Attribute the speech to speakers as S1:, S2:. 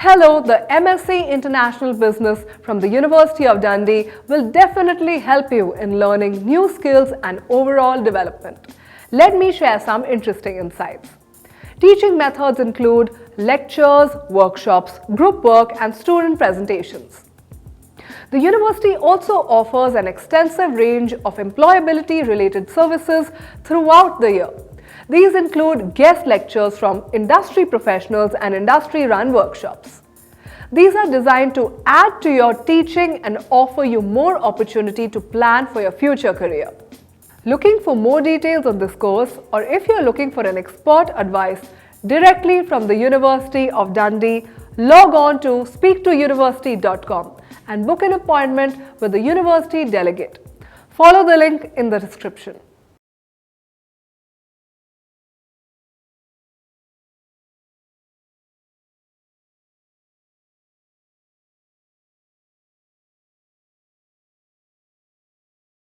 S1: Hello, the MSc International Business from the University of Dundee will definitely help you in learning new skills and overall development. Let me share some interesting insights. Teaching methods include lectures, workshops, group work, and student presentations. The university also offers an extensive range of employability-related services throughout the year. These include guest lectures from industry professionals and industry-run workshops. These are designed to add to your teaching and offer you more opportunity to plan for your future career. Looking for more details on this course, or if you are looking for an expert advice directly from the University of Dundee, log on to speaktouniversity.com and book an appointment with the university delegate. Follow the link in the description.